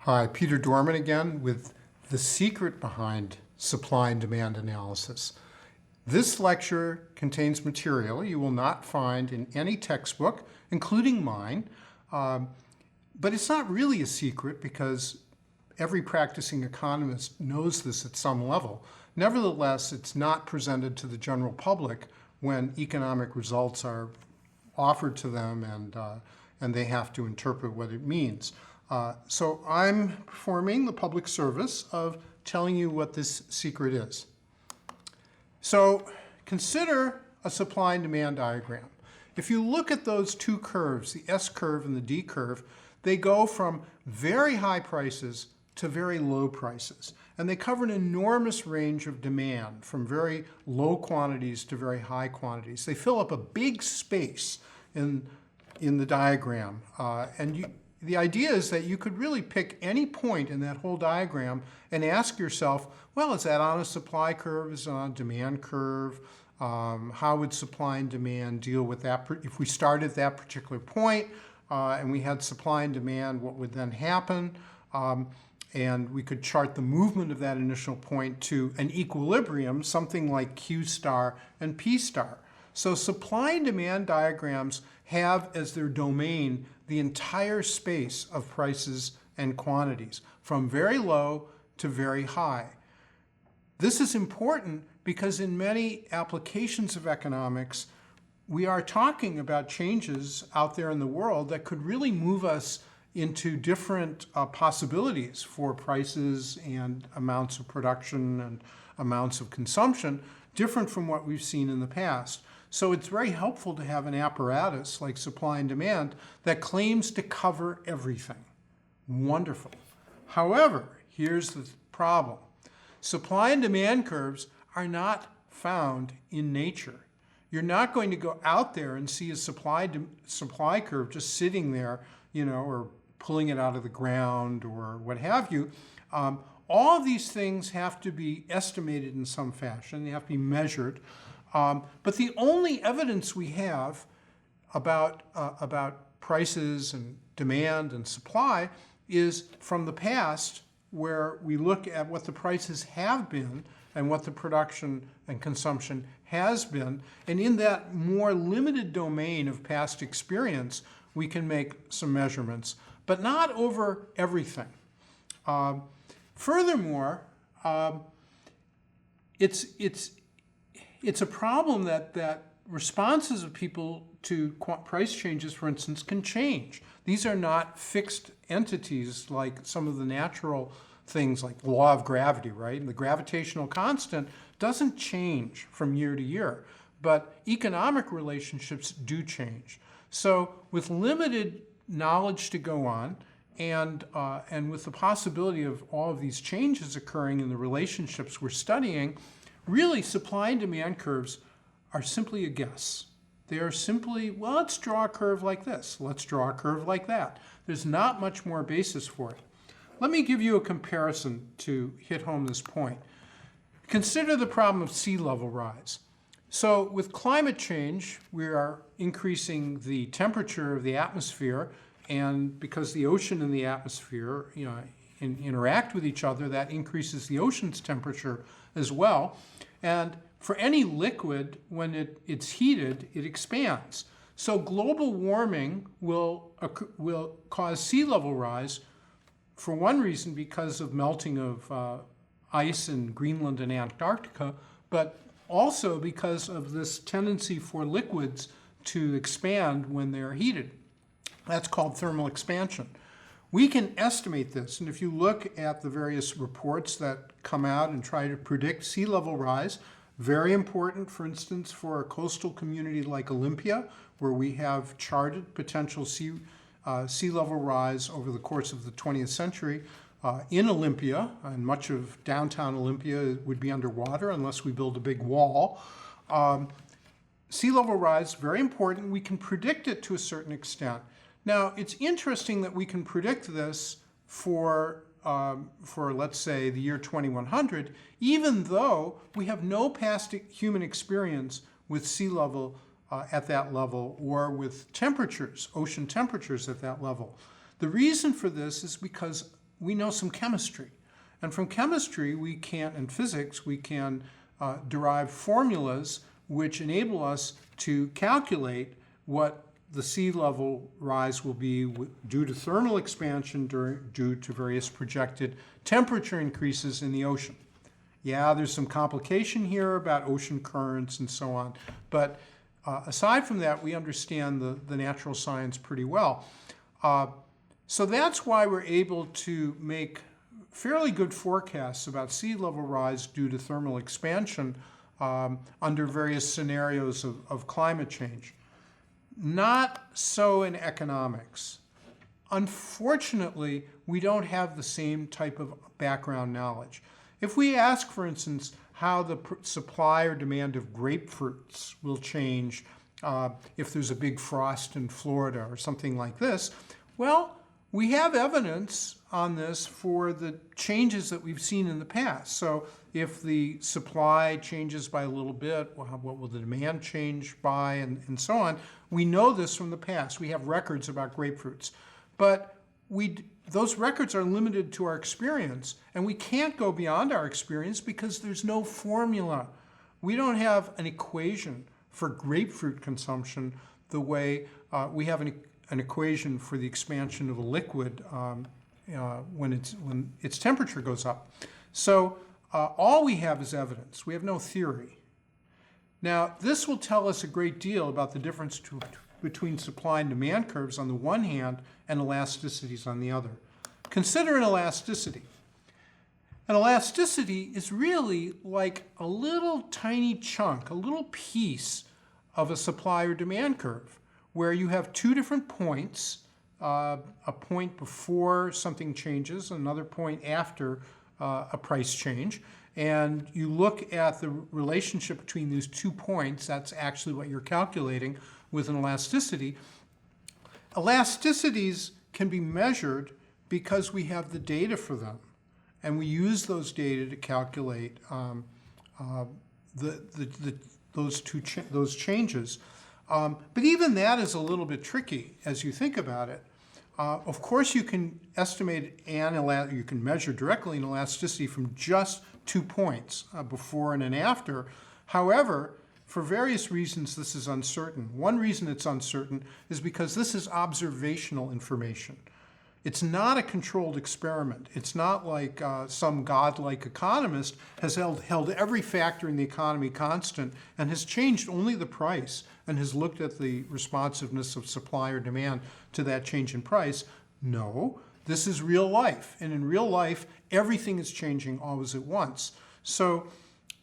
Hi, Peter Dorman again with the secret behind supply and demand analysis. This lecture contains material you will not find in any textbook, including mine, but it's not really a secret because every practicing economist knows this at some level. Nevertheless, it's not presented to the general public when economic results are offered to them and they have to interpret what it means. So I'm performing the public service of telling you what this secret is. So consider a supply and demand diagram. If you look at those two curves, the S curve and the D curve, they go from very high prices to very low prices. And they cover an enormous range of demand, from very low quantities to very high quantities. They fill up a big space in the diagram. The idea is that you could really pick any point in that whole diagram and ask yourself, well, is that on a supply curve? Is it on a demand curve? How would supply and demand deal with that? If we started at that particular point and we had supply and demand, what would then happen? And we could chart the movement of that initial point to an equilibrium, something like Q star and P star. So supply and demand diagrams have as their domain the entire space of prices and quantities, from very low to very high. This is important because in many applications of economics, we are talking about changes out there in the world that could really move us into different possibilities for prices and amounts of production and amounts of consumption, different from what we've seen in the past. So it's very helpful to have an apparatus like supply and demand that claims to cover everything. Wonderful. However, here's the problem. Supply and demand curves are not found in nature. You're not going to go out there and see a supply curve just sitting there, or pulling it out of the ground or what have you. All of these things have to be estimated in some fashion. They have to be measured. But the only evidence we have about prices and demand and supply is from the past, where we look at what the prices have been and what the production and consumption has been. And in that more limited domain of past experience, we can make some measurements, but not over everything. Furthermore, it's a problem that responses of people to price changes, for instance, can change. These are not fixed entities like some of the natural things like the law of gravity, right? And the gravitational constant doesn't change from year to year, but economic relationships do change. So with limited knowledge to go on, and with the possibility of all of these changes occurring in the relationships we're studying, really, supply and demand curves are simply a guess. They are simply, well, let's draw a curve like this. Let's draw a curve like that. There's not much more basis for it. Let me give you a comparison to hit home this point. Consider the problem of sea level rise. So with climate change, we are increasing the temperature of the atmosphere, and because the ocean and the atmosphere interact with each other, that increases the ocean's temperature as well. And for any liquid, when it's heated, it expands. So global warming will cause sea level rise, for one reason because of melting of ice in Greenland and Antarctica, but also because of this tendency for liquids to expand when they're heated. That's called thermal expansion. We can estimate this, and if you look at the various reports that come out and try to predict sea level rise, very important, for instance, for a coastal community like Olympia, where we have charted potential sea level rise over the course of the 20th century. In Olympia, and much of downtown Olympia would be underwater unless we build a big wall. Sea level rise, very important. We can predict it to a certain extent. Now, it's interesting that we can predict this for let's say, the year 2100, even though we have no past human experience with sea level at that level or with temperatures, ocean temperatures at that level. The reason for this is because we know some chemistry. And from chemistry, and physics, we can derive formulas which enable us to calculate what the sea level rise will be due to thermal expansion due to various projected temperature increases in the ocean. Yeah, there's some complication here about ocean currents and so on, but aside from that, we understand the natural science pretty well. So that's why we're able to make fairly good forecasts about sea level rise due to thermal expansion under various scenarios of climate change. Not so in economics. Unfortunately, we don't have the same type of background knowledge. If we ask, for instance, how the supply or demand of grapefruits will change if there's a big frost in Florida or something like this, well, we have evidence on this for the changes that we've seen in the past. So if the supply changes by a little bit, what will the demand change by, and so on. We know this from the past. We have records about grapefruits. But those records are limited to our experience, and we can't go beyond our experience because there's no formula. We don't have an equation for grapefruit consumption the way we have an equation for the expansion of a liquid when its temperature goes up. So all we have is evidence. We have no theory. Now, this will tell us a great deal about the difference between supply and demand curves on the one hand and elasticities on the other. Consider an elasticity. An elasticity is really like a little tiny chunk, a little piece of a supply or demand curve, where you have two different points, a point before something changes, another point after a price change, and you look at the relationship between these 2 points. That's actually what you're calculating with an elasticity. Elasticities can be measured because we have the data for them, and we use those data to calculate those changes. But even that is a little bit tricky as you think about it. Of course, you can estimate you can measure directly an elasticity from just 2 points, before and after. However, for various reasons, this is uncertain. One reason it's uncertain is because this is observational information. It's not a controlled experiment. It's not like some godlike economist has held every factor in the economy constant and has changed only the price and has looked at the responsiveness of supply or demand to that change in price. No, this is real life. And in real life, everything is changing always at once. So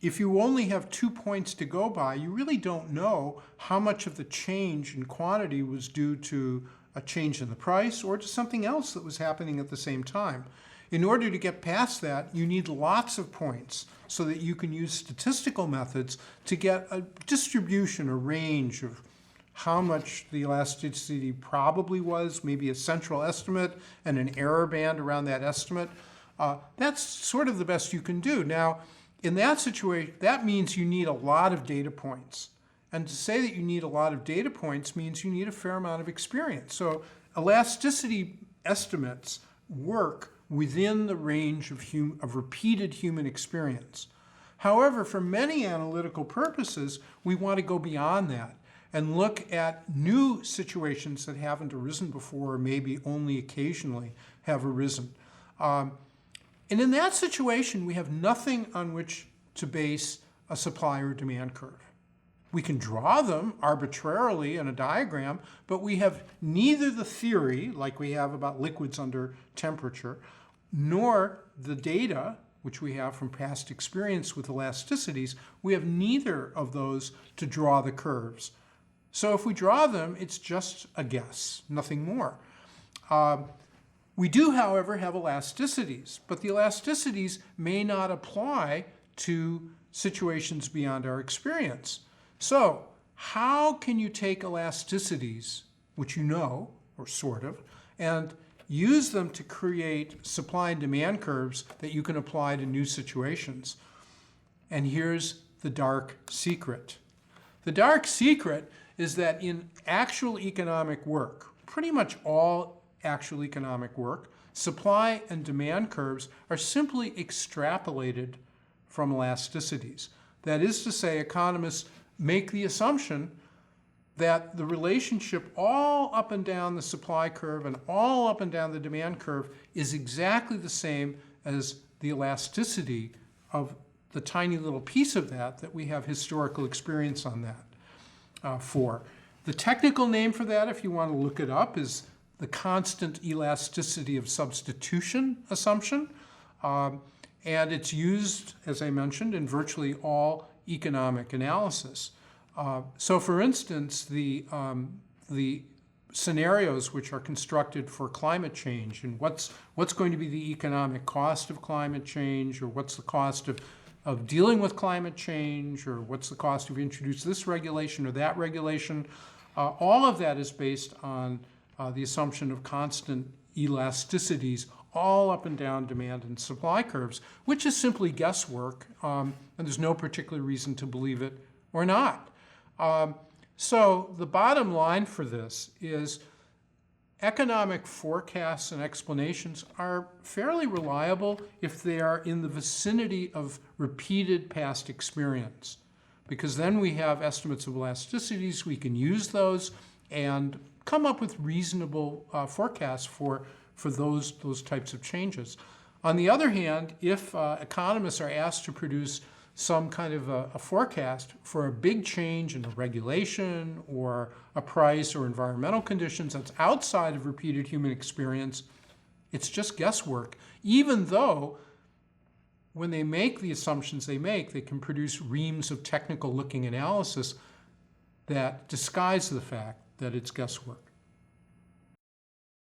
if you only have 2 points to go by, you really don't know how much of the change in quantity was due to a change in the price or to something else that was happening at the same time. In order to get past that, you need lots of points so that you can use statistical methods to get a distribution, a range of how much the elasticity probably was, maybe a central estimate and an error band around that estimate. That's sort of the best you can do. Now, in that situation, that means you need a lot of data points. And to say that you need a lot of data points means you need a fair amount of experience. So elasticity estimates work within the range of repeated human experience. However, for many analytical purposes, we want to go beyond that and look at new situations that haven't arisen before, or maybe only occasionally have arisen. And in that situation, we have nothing on which to base a supply or demand curve. We can draw them arbitrarily in a diagram, but we have neither the theory, like we have about liquids under temperature, nor the data, which we have from past experience with elasticities. We have neither of those to draw the curves. So if we draw them, it's just a guess, nothing more. We do, however, have elasticities, but the elasticities may not apply to situations beyond our experience. So how can you take elasticities, which you know, or sort of, and use them to create supply and demand curves that you can apply to new situations? And here's the dark secret. The dark secret is that in actual economic work, pretty much all actual economic work, Supply and demand curves are simply extrapolated from elasticities. That is to say, economists make the assumption that the relationship all up and down the supply curve and all up and down the demand curve is exactly the same as the elasticity of the tiny little piece of that we have historical experience on that for. The technical name for that, if you want to look it up, is the constant elasticity of substitution assumption. And it's used, as I mentioned, in virtually all economic analysis. So for instance, the scenarios which are constructed for climate change and what's going to be the economic cost of climate change, or what's the cost of dealing with climate change, or what's the cost if we introduce this regulation or that regulation, all of that is based on the assumption of constant elasticities all up and down demand and supply curves, which is simply guesswork, and there's no particular reason to believe it or not. So the bottom line for this is economic forecasts and explanations are fairly reliable if they are in the vicinity of repeated past experience, because then we have estimates of elasticities. We can use those and come up with reasonable forecasts for those types of changes. On the other hand, if economists are asked to produce some kind of a forecast for a big change in a regulation or a price or environmental conditions that's outside of repeated human experience, it's just guesswork, even though when they make the assumptions they make, they can produce reams of technical looking analysis that disguise the fact that it's guesswork.